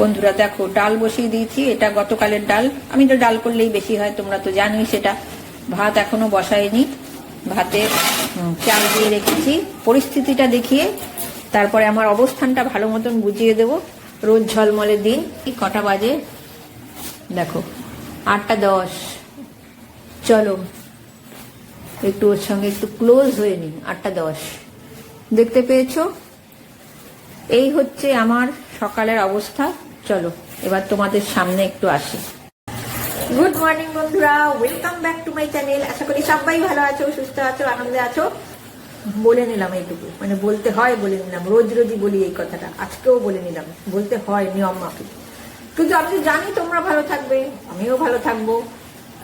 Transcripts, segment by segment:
বন্ধুরা দেখো ডাল বসিয়ে দিয়েছি, এটা গতকালের ডাল। আমি তো ডাল করলেই বেশি হয়, তোমরা তো জানোই সেটা। ভাত এখনো বসাইনি, ভাতে চাল দিয়ে রেখেছি। পরিস্থিতিটা দেখিয়ে তারপরে আমার অবস্থানটা ভালো মতন বুঝিয়ে দেবো। রোজ ঝলমলে দিন। এই কটা বাজে দেখো, 8:10। চলো একটু ওর সঙ্গে একটু ক্লোজ হয়ে নিই। 8:10 দেখতে পেয়েছো? এই হচ্ছে আমার সকালের অবস্থা। চলো এবার তোমাদের সামনে একটু আসি। গুড মর্নিং বন্ধুরা, welcome back to my channel. আশা করি সবাই ভালো আছো, সুস্থ আছো, আনন্দে আছো। বলে নিলাম এইটুকু, মানে বলতে হয়, বলে নিলাম। রোজ রোজই বলি এই কথাটা, আজকেও বলে নিলাম, বলতে হয় নিয়ম মাফিক। কিন্তু আমি জানি তোমরা ভালো থাকবে, আমিও ভালো থাকবো।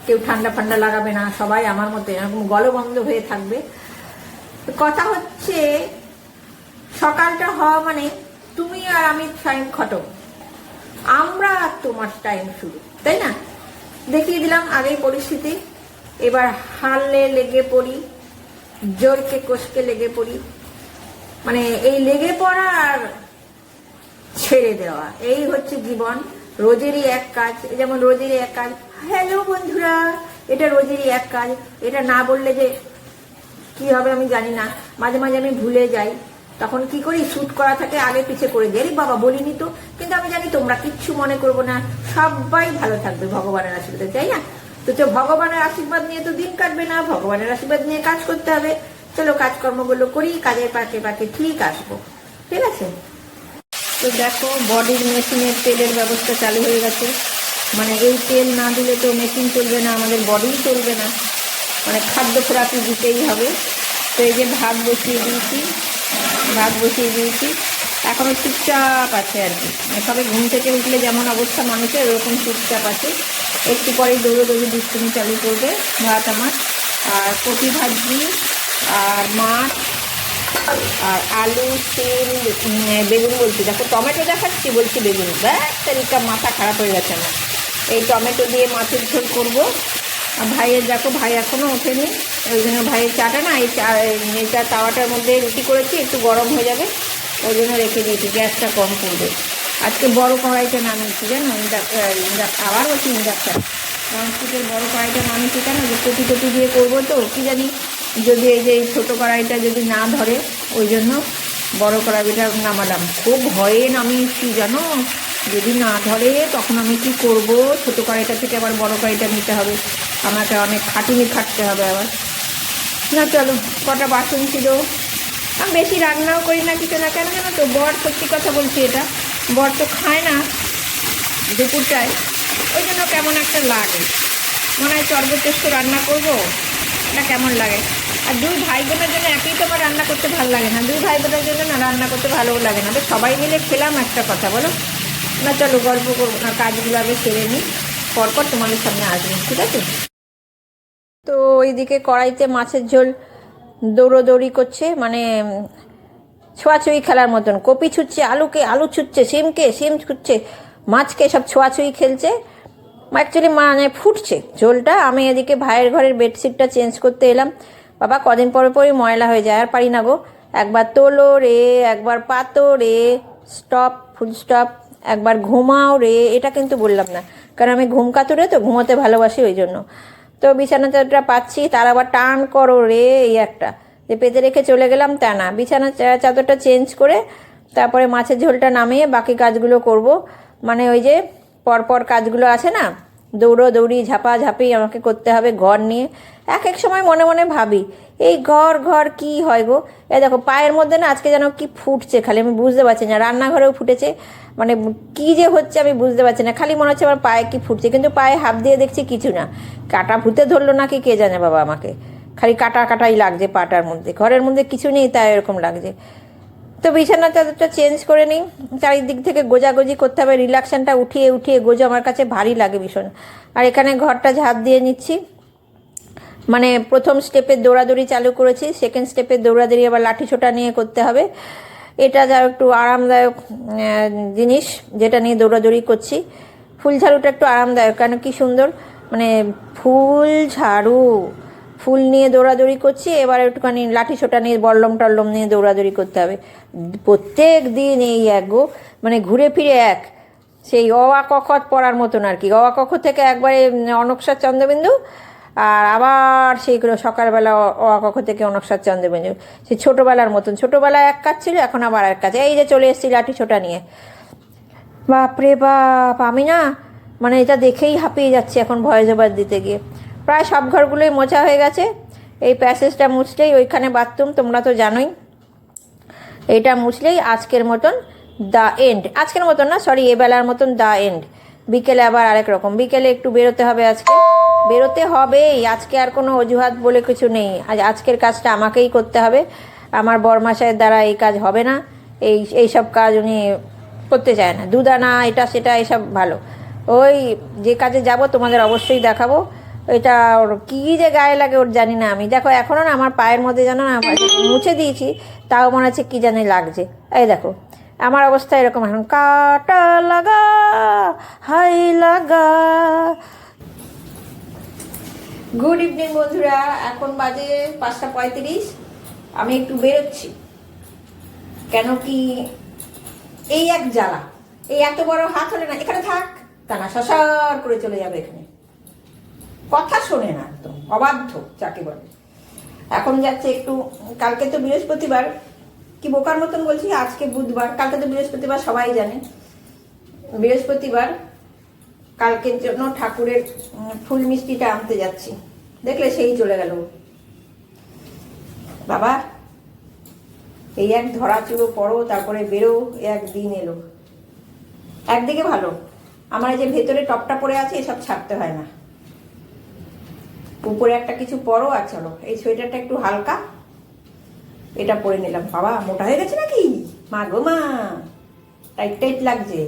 কেউ ঠান্ডা ফান্ডা লাগাবে না, সবাই আমার মতো এরকম গলবন্ধ হয়ে থাকবে। কথা হচ্ছে সকালটা হওয়া মানে তুমি আর আমি টাইম খতম, আমরা আর তোমার টাইম শুরু, তাই না? দেখিয়ে দিলাম আগেই পরিস্থিতি। এবার হারলে লেগে পড়ি, জোরকে কষকে লেগে পড়ি। মানে এই লেগে পড়া আর ছেড়ে দেওয়া, এই হচ্ছে জীবন। রোজেরই এক কাজ, যেমন রোজেরই এক কাজ। হ্যালো বন্ধুরা, এটা রোজেরই এক কাজ। এটা না বললে যে কি হবে আমি জানি না। মাঝে মাঝে আমি ভুলে যাই, তখন কি করি, শুট করা থাকে আগে পিছে করে দিই। বাবা বলিনি তো, কিন্তু আমি জানি তোমরা কিচ্ছু মনে করবো না, সবাই ভালো থাকবে ভগবানের আশীর্বাদে, তাই না? তো ভগবানের আশীর্বাদ নিয়ে তো দিন কাটবে না, ভগবানের আশীর্বাদ নিয়ে কাজ করতে হবে। চলো কাজকর্মগুলো করি, কাজের পাকে পাকে ঠিক আসবো, ঠিক আছে? তো দেখো বডির মেশিনের তেলের ব্যবস্থা চালু হয়ে গেছে। মানে এই তেল না দিলে তো মেশিন চলবে না, আমাদের বডি চলবে না। মানে খাদ্য খোরাকি দিতেই হবে। তো এই যে ভাত বসিয়ে দিয়েছি, এখনও চুপচাপ আছে আর কি। সবে ঘুম থেকে উঠলে যেমন অবস্থা মানুষের, ওরকম চুপচাপ আছে। একটু পরেই দৌড়ে দুষ্টুমি চালু করবে। ভাত আমার, আর কপি ভাজি, আর মাছ, আর আলু, সিম, বেগুন বলছি, দেখো টমেটো দেখাচ্ছি, বলছি বেগুন। ব্যাস তারিকা মাথা খারাপ হয়ে গেছে আমার। এই টমেটো দিয়ে মাছের ঝোল করবো। আর ভাইয়ের দেখো, ভাই এখনও ওঠেনি, ওই জন্য ভাইয়ের চাটা না, এইটা তাওয়াটার মধ্যে রুটি করেছি, একটু গরম হয়ে যাবে ওই জন্য রেখে দিয়েছি, গ্যাসটা কম করবে। আজকে বড় কড়াইটা নামিয়েছি, জানো? আবার বলছি ইন্ডাকশান, ননস্টিকের বড় কড়াইটা নামিয়েছি কেন, যে কপি টপি দিয়ে করবো তো, কি জানি যদি এই যে ছোটো কড়াইটা যদি না ধরে, ওই জন্য বড় কড়াইটা নামালাম। খুব ভয়ে নামিয়েছি জানো, যদি না ধরে তখন আমি কি করব? ছোটো কড়াইটা থেকে আবার বড় কড়াইটা নিতে হবে, আমাকে অনেক খাটুনি খাটতে হবে আবার। না চলো, কটা বাসন ছিল। আমি বেশি রান্নাও করি না কিছু না, কেন জানো তো? বর, সত্যি কথা বলছি, এটা বর তো খায় না দুপুরটায়, ওই জন্য কেমন একটা লাগে, মনে হয় সর্বশ্রেষ্ঠ রান্না করবো, এটা কেমন লাগে। আর দুই ভাই বোনের জন্য একই তো আমার রান্না করতে ভালো লাগে না, দুই ভাই বোনের জন্য না রান্না করতে ভালোও লাগে না। তো সবাই মিলে খেলাম, একটা কথা বলো না? চলো গল্প করবো না, কাজগুলো আগে সেরে নিই, পরপর তোমাদের সামনে আসবো, ঠিক আছে? তো ওইদিকে কড়াইতে মাছের ঝোল দৌড়োদৌড়ি করছে, মানে ছোঁয়াছুঁয়ি খেলার মতন। কপি ছুটছে আলুকে, আলু ছুটছে সিমকে, সিম ছুটছে মাছকে, সব ছোঁয়াছুঁয়ি খেলছে। অ্যাকচুয়ালি মানে ফুটছে ঝোলটা। আমি এদিকে ভাইয়ের ঘরের বেডশিটটা চেঞ্জ করতে এলাম। বাবা কদিন পরে পরই ময়লা হয়ে যায়, আর পারি না গো। একবার তোলো রে, একবার পাতো রে, স্টপ, ফুল স্টপ, একবার ঘুমাও রে। এটা কিন্তু বললাম না, কারণ আমি ঘুম কাতুরে, তো ঘুমোতে ভালোবাসি, ওই জন্য। তো বিছানা চাদরটা পাচ্ছি, তার আবার টান করো রে, এই একটা যে পেতে রেখে চলে গেলাম তা না। বিছানা চাদরটা চেঞ্জ করে তারপরে মাছের ঝোলটা নামিয়ে বাকি কাজগুলো করব। মানে ওই যে পরপর কাজগুলো আছে না, দৌড়ি ঝাপাঝাপি আমাকে করতে হবে ঘর নিয়ে। এক এক সময় মনে মনে ভাবি, এই ঘর কি হয় গো? এই দেখো পায়ের মধ্যে না আজকে যেন কি ফুটছে, খালি আমি বুঝতে পারছি না। রান্নাঘরেও ফুটেছে, মানে কি যে হচ্ছে আমি বুঝতে পারছি না, খালি মনে হচ্ছে আমার পায়ে কি ফুটছে, কিন্তু পায়ে হাত দিয়ে দেখছি কিছু না। কাটা ভূতে ধরলো নাকি কে জানে বাবা, আমাকে খালি কাটাই লাগছে পাটার মধ্যে, ঘরের মধ্যে কিছু নেই, তাই এরকম লাগছে। তো বিছানা চাদরটা চেঞ্জ করে নিই, চারিদিক থেকে গোজাগোজি করতে হবে, রিল্যাক্সেশনটা উঠিয়ে গোজো আমার কাছে ভারী লাগে ভীষণ। আর এখানে ঘরটা ঝাঁপ দিয়ে নিচ্ছি। মানে প্রথম স্টেপের দৌড়াদৌড়ি চালু করেছি, সেকেন্ড স্টেপের দৌড়াদৌড়ি আবার লাঠি ছোটা নিয়ে করতে হবে। এটা যা একটু আরামদায়ক জিনিস, যেটা নিয়ে দৌড়াদৌড়ি করছি। ফুল ঝাড়ুটা একটু আরামদায়ক, কেন কি সুন্দর, মানে ফুল ঝাড়ু, ফুল নিয়ে দৌড়াদৌড়ি করছি। এবার একটুখানি লাঠি ছোটা নিয়ে বল্লম টল্লম নিয়ে দৌড়াদৌড়ি করতে হবে। প্রত্যেক দিন এই এক গো, মানে ঘুরে ফিরে এক। সেই অ আ ক খ পড়ার মতন আর কি, অ আ ক খ থেকে একবারে অনস্বর চন্দ্রবিন্দু, আর আবার সেইগুলো সকালবেলা অ আ ক খ থেকে অনস্বর চন্দ্রবিন্দু, সেই ছোটোবেলার মতন। ছোটোবেলায় এক কাজ ছিল, এখন আবার এক কাজ। এই যে চলে এসেছি লাঠি ছোটা নিয়ে, বাপরে বাপ, আমি না মানে এটা দেখেই হাঁপিয়ে যাচ্ছি এখন ভয়েস ওভার দিতে গিয়ে। প্রায় সব ঘরগুলোই মোছা হয়ে গেছে, এই প্যাসেজটা মুছলেই, ওইখানে বাথরুম তোমরা তো জানোই, এটা মুছলেই আজকের মতন দ্য এন্ড। আজকের মতন না, সরি, এবেলার মতন দ্য এন্ড। বিকেলে আবার আরেক রকম, বিকেলে একটু বেরোতে হবে, আজকে বেরোতে হবেই, আজকে আর কোনো অজুহাত বলে কিছু নেই। আজকের কাজটা আমাকেই করতে হবে, আমার বরমাসায়ের দ্বারা এই কাজ হবে না, এইসব কাজ উনি করতে চায় না। দুদানা এটা সেটা এসব ভালো, ওই যে কাজে যাব তোমাদের অবশ্যই দেখাবো। এটা ওর কী যে গায়ে লাগে ওর জানি না আমি। দেখো এখনও না আমার পায়ের মধ্যে জানো না, মুছে দিয়েছি তাও মনে হচ্ছে কী জানি লাগছে। এই দেখো আমার অবস্থা এরকম এখন, কাটা লাগা হাই লাগা। গুড ইভিনিং বন্ধুরা, এখন বাজে 5:35। আমি একটু বেরোচ্ছি, কেন কি এই এক জ্বালা, এই এত বড় হাত হলে না এখানে থাক তা না, শশার করে চলে যাবে এখানে, কথা শোনে না, একদম অবাধ্য যাকে বলে। এখন যাচ্ছে একটু, কালকে তো বৃহস্পতিবার, কি বোকার মতন বলছি, আজকে বুধবার, কালকে তো বৃহস্পতিবার সবাই জানে, বৃহস্পতিবার। কালকের জন্য ঠাকুরের ফুল মিষ্টিটা আনতে যাচ্ছি, দেখলে সেই চলে গেল বাবা। এই এক ধরা চুড়ো পড়ো তারপরে বেরো, একদিন এলো। একদিকে ভালো, আমার এই যে ভেতরে টপটা পরে আছে এসব ছাড়তে হয় না, উপরে একটা কিছু পরো। আর চলো, এই সোয়েটারটা একটু হালকা, এটা পরে নিলাম। বাবা মোটা হয়ে গেছে নাকি, মা গো মা, টাইট টাইট লাগছে,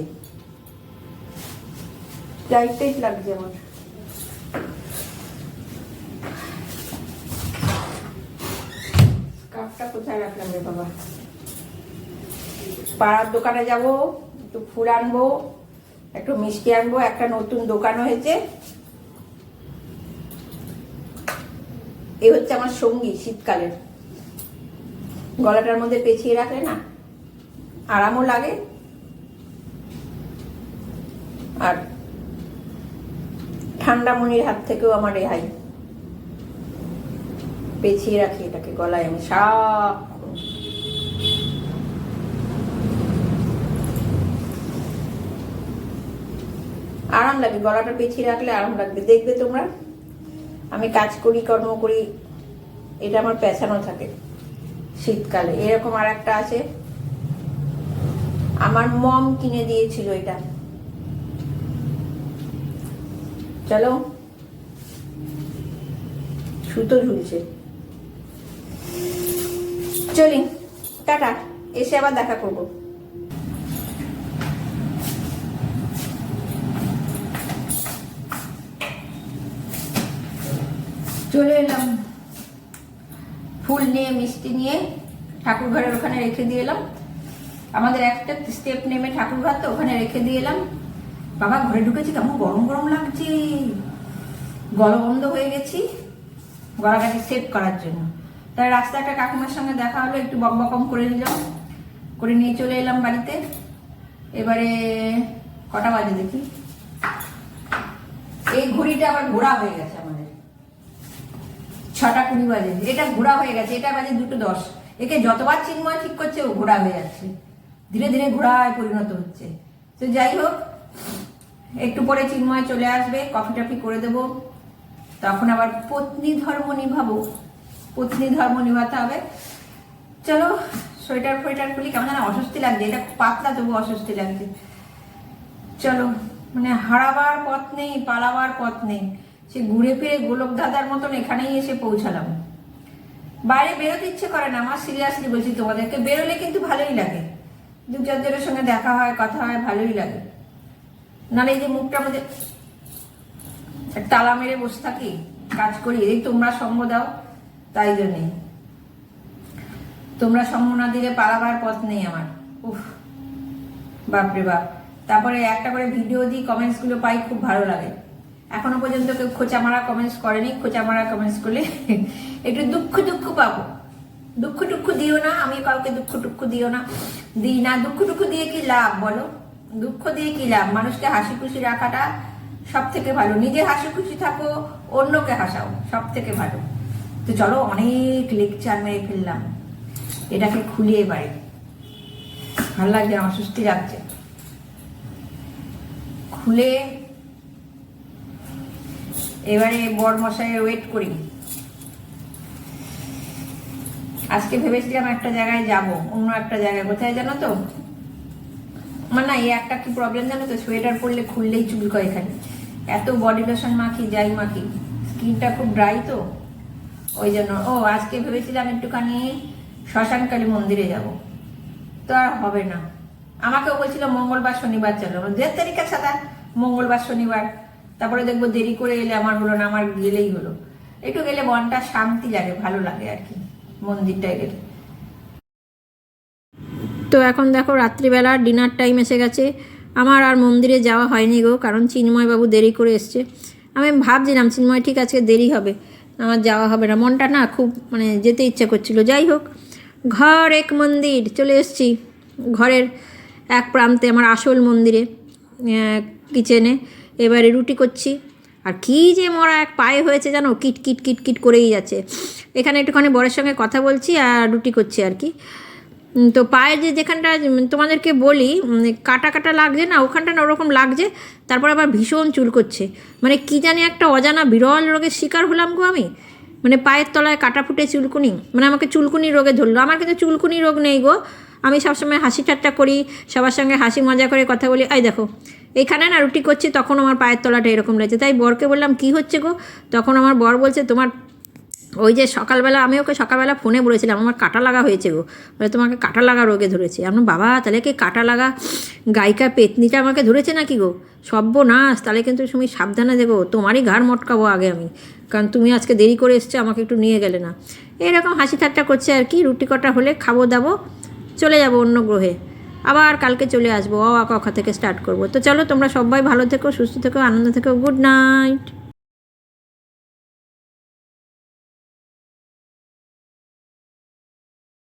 টাইট টাইট লাগছে আমার। কাপটা কোথায় রাখলাম রে বাবা? পাড়ার দোকানে যাব, একটু ফুল আনবো, একটু মিষ্টি আনবো, একটা নতুন দোকান হয়েছে। এই হচ্ছে আমার সঙ্গী শীতকালের, গলাটার মধ্যে পেঁচিয়ে রাখলে না আরামও লাগে, আর ঠান্ডা মনির হাত থেকেও আমার রেহাই। পেঁচিয়ে রাখি এটাকে গলায় আমি, সারাক্ষণ। আরাম লাগে, গলাটা পেঁচিয়ে রাখলে আরাম লাগবে, দেখবে তোমরা। আমি কাজ করি, কর্ম করি, এটা আমার পেছানো থাকে শীতকালে। এরকম আর একটা আছে, আমার মম কিনে দিয়েছিল এটা। চলো, সুতো ঝুলছে, চলি, টাটা, এসে আবার দেখা করবো। চলে এলাম ফুল নিয়ে, মিষ্টি নিয়ে, ঠাকুর ঘরের ওখানে রেখে দিয়ে এলাম। আমাদের একটা স্টেপ নেমে ঠাকুর ঘর, তো ওখানে রেখে দিয়ে এলাম। বাবা ঘরে ঢুকেছি, কেমন গরম গরম লাগছে, গলবন্ধ হয়ে গেছি গলাটাকে সেট করার জন্য। তাই রাস্তায় একটা কাকিমার সঙ্গে দেখা হলো, একটু বকবকম করে নিলাম, করে নিয়ে চলে এলাম বাড়িতে। এবারে কটা বাজে দেখি, এই ঘড়িটা আবার ঘোরা হয়ে গেছে আমাদের, 6:20 বাজে, এটা ঘোরা হয়ে গেছে, এটা বাজে 2:10। একে যতবার চিন্ময় ঠিক করছে ও ঘোরা হয়ে যাচ্ছে, ধীরে ধীরে ঘোড়ায় পরিণত হচ্ছে। তো যাই হোক, একটু পরে চিন্ময় চলে আসবে, কফি টফি করে দেবো, তখন আবার পত্নী ধর্ম নিভাবো, পত্নী ধর্ম নিভাতে হবে। চলো, সোয়েটার ফোয়েটার খুলি, কেমন যেন অস্বস্তি লাগছে, এটা পাতলা তবু অস্বস্তি লাগছে। চলো, মানে হারাবার পথ নেই, পালাবার পথ নেই, সে ঘুরে ফিরে গোলক দাদার মতন এখানেই এসে পৌঁছালাম। বাইরে বেরোতে ইচ্ছে করে না আমার, সিরিয়াসলি বলছি তোমাদেরকে। বেরোলে কিন্তু ভালোই লাগে, দু চারজনের সঙ্গে দেখা হয়, কথা হয়, ভালোই লাগে। নাহলে এই যে মুখটার মধ্যে তালা মেরে বসে থাকি, কাজ করি, এই তোমরা সঙ্গ দাও, তাই জন্যে। তোমরা সঙ্গ না দিলে পালাবার পথ নেই আমার। উফ, বাপরে বাপ। তারপরে একটা করে ভিডিও দিই, কমেন্টস গুলো পাই, খুব ভালো লাগে। এখনো পর্যন্ত কেউ খোঁচা মারা কমেন্টস করেনি, খোঁচা মারা কমেন্টস করলে একটু দুঃখ দুঃখ পাবো। দুঃখ টুক্ষ দিও না, আমি কাউকে দুঃখ টুক্ষ দিও না, দিই না। দুঃখ টুক্ষ দিয়ে কি লাভ বলো? দুঃখ দিয়ে কি লাভ? মানুষকে হাসি খুশি রাখাটা সব থেকে ভালো। নিজে হাসি খুশি থাকো, অন্যকে হাসাও, সব থেকে ভালো। তো চলো, অনেক লেকচার মেরে ফেললাম, এটাকে খুলে এবারে ভালো লাগছে, আমার সুস্থি লাগছে। খুলে এবারে বর মশাইয়ের ওয়েট করি। আজকে ভেবেছিলাম একটা জায়গায় যাব, অন্য একটা জায়গায়, কোথায় জানো তো? আমার না এই একটা কি প্রবলেম জানো তো, সোয়েটার পরলে খুললেই চুলকয় এখানে, এত বডি লোশন মাখি যাই মাখি, স্কিনটা খুব ড্রাই তো ওই জন্য। ও আজকে ভেবেছিলাম একটুখানি শ্মশানকালী মন্দিরে যাব, তো আর হবে না। আমাকেও বলছিল মঙ্গলবার শনিবার চলো, যে তারিখে ছাড়া মঙ্গলবার শনিবার, তারপরে দেখবো দেরি করে এলে আমার হলো না, আমার গেলেই হলো। একটু গেলে মনটা শান্তি লাগে, ভালো লাগে আর কি মন্দিরটায় গেলে। তো এখন দেখো রাত্রিবেলা ডিনার টাইম এসে গেছে, আমার আর মন্দিরে যাওয়া হয়নি গো, কারণ চিন্ময়বাবু দেরি করে এসছে। আমি ভাবছিলাম চিন্ময় ঠিক আজকে দেরি হবে, আমার যাওয়া হবে না, মনটা না খুব মানে যেতে ইচ্ছা করছিল। যাই হোক, ঘর এক মন্দির, চলে এসেছি ঘরের এক প্রান্তে আমার আসল মন্দিরে, কিচেনে। এবারে রুটি করছি, আর কি যে মরা এক পায়ে হয়েছে জানো, কিট কিট কিট কিট করেই যাচ্ছে। এখানে একটুখানি বরের সঙ্গে কথা বলছি আর রুটি করছি আর কি। তো পায়ের যেখানটা তোমাদেরকে বলি কাটা কাটা লাগছে না, ওখানটা না ওরকম লাগছে, তারপর আবার ভীষণ চুল করছে, মানে কি জানি একটা অজানা বিরল রোগের শিকার হলাম গো আমি। মানে পায়ের তলায় কাটা ফুটে চুলকুনি, মানে আমাকে চুলকুনি রোগে ধরলো। আমার কিন্তু চুলকুনি রোগ নেই গো, আমি সবসময় হাসি ঠাট্টা করি, সবার সঙ্গে হাসি মজা করে কথা বলি। এই দেখো এইখানে না রুটি করছি, তখন আমার পায়ের তলাটা এরকম রয়েছে। তাই বরকে বললাম কি হচ্ছে গো, তখন আমার বর বলছে তোমার ওই যে সকালবেলা, আমি ওকে সকালবেলা ফোনে বলেছিলাম আমার কাটা লাগা হয়েছে গো, বলে তোমাকে কাটা লাগা রোগে ধরেছে। আমার বাবা, তাহলে কি কাটা লাগা গায়িকা পেতনিটা আমাকে ধরেছে নাকি গো? সর্বনাশ, তাহলে কিন্তু তুমি সাবধানে দেখো, তোমারই ঘাড় মটকাবো আগে আমি, কারণ তুমি আজকে দেরি করে এসছো, আমাকে একটু নিয়ে গেলে না। এরকম হাসি ঠাট্টা করছে আর কি। রুটি কটা হলে খাবো দাবো, চলে যাব অন্য গ্রহে, আবার কালকে চলে আসবো, অ আ ক খ থেকে স্টার্ট করবো। তো চলো, তোমরা সবাই ভালো থেকো, সুস্থ থেকো, আনন্দ থেকো, গুড নাইট।